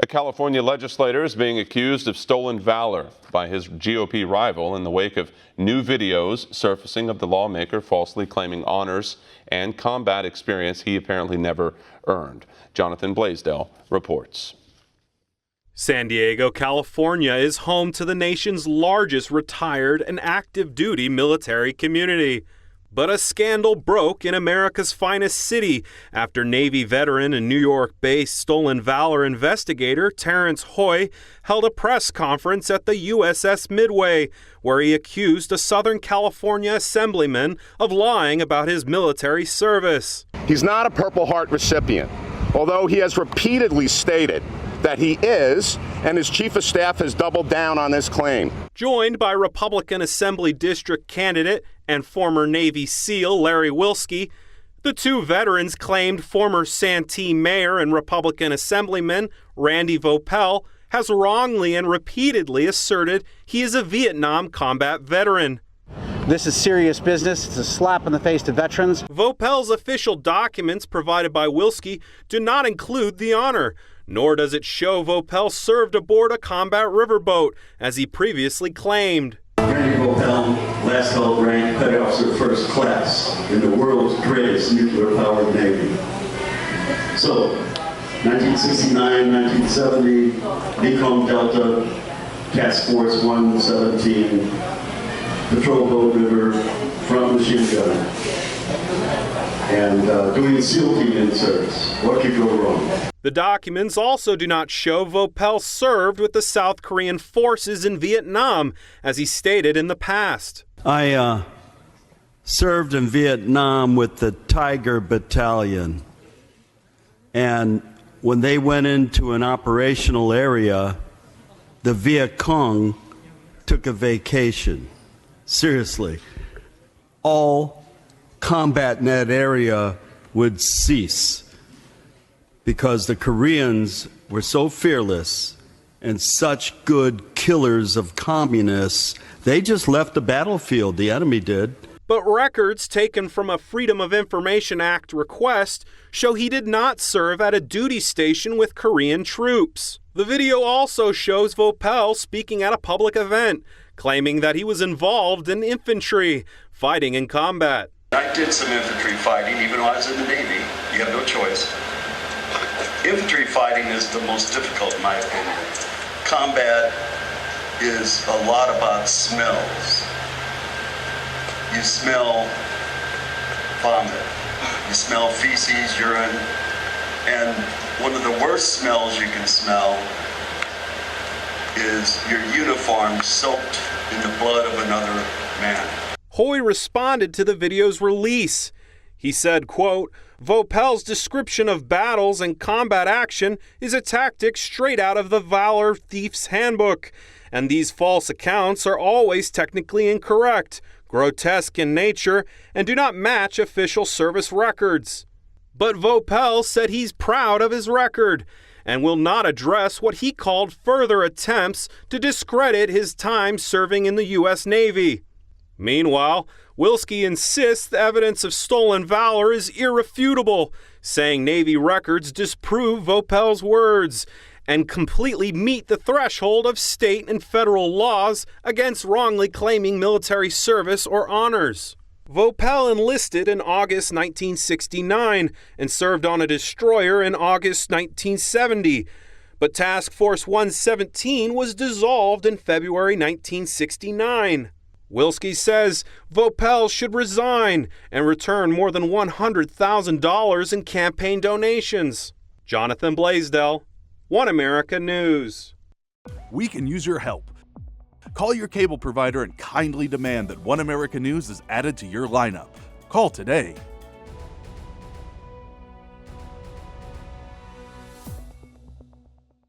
A California legislator is being accused of stolen valor by his GOP rival in the wake of new videos surfacing of the lawmaker falsely claiming honors and combat experience he apparently never earned. Jonathan Blaisdell reports. San Diego, California is home to the nation's largest retired and active duty military community. But a scandal broke in America's finest city after Navy veteran and New York-based stolen valor investigator Terrence Hoy held a press conference at the USS Midway, where he accused a Southern California assemblyman of lying about his military service. He's not a Purple Heart recipient, although he has repeatedly stated that he is, and his chief of staff has doubled down on this claim. Joined by Republican Assembly District candidate and former Navy SEAL Larry Wilski, the two veterans claimed former Santee mayor and Republican Assemblyman Randy Vopel has wrongly and repeatedly asserted he is a Vietnam combat veteran. This is serious business. It's a slap in the face to veterans. Vopel's official documents provided by Wilski do not include the honor, nor does it show Vopel served aboard a combat riverboat, as he previously claimed. Randy Vopel last held rank Petty Officer First Class in the world's greatest nuclear-powered Navy. So, 1969, 1970, Mekong Delta, Task Force 117, Patrol Boat River, front machine gun, and doing SEAL team in service. What could go wrong? The documents also do not show Vopel served with the South Korean forces in Vietnam, as he stated in the past. I served in Vietnam with the Tiger Battalion, and when they went into an operational area, the Viet Cong took a vacation. Seriously, all combat in that area would cease because the Koreans were so fearless and such good killers of communists, they just left the battlefield, the enemy did. But records taken from a Freedom of Information Act request show he did not serve at a duty station with Korean troops. The video also shows Vopel speaking at a public event, claiming that he was involved in infantry, fighting in combat. I did some infantry fighting, even though I was in the Navy. You have no choice. Infantry fighting is the most difficult, in my opinion. Combat is a lot about smells. You smell vomit. You smell feces, urine, and one of the worst smells you can smell is your uniform soaked in the blood of another man. Hoy responded to the video's release. He said, quote, Vopel's description of battles and combat action is a tactic straight out of the Valor Thief's Handbook, and these false accounts are always technically incorrect, grotesque in nature, and do not match official service records. But Vopel said he's proud of his record and will not address what he called further attempts to discredit his time serving in the U.S. Navy. Meanwhile, Wilski insists the evidence of stolen valor is irrefutable, saying Navy records disprove Vopel's words and completely meet the threshold of state and federal laws against wrongly claiming military service or honors. Vopel enlisted in August 1969 and served on a destroyer in August 1970, but Task Force 117 was dissolved in February 1969. Wilski says Vopel should resign and return more than $100,000 in campaign donations. Jonathan Blaisdell, One America News. We can use your help. Call your cable provider and kindly demand that One America News is added to your lineup. Call today.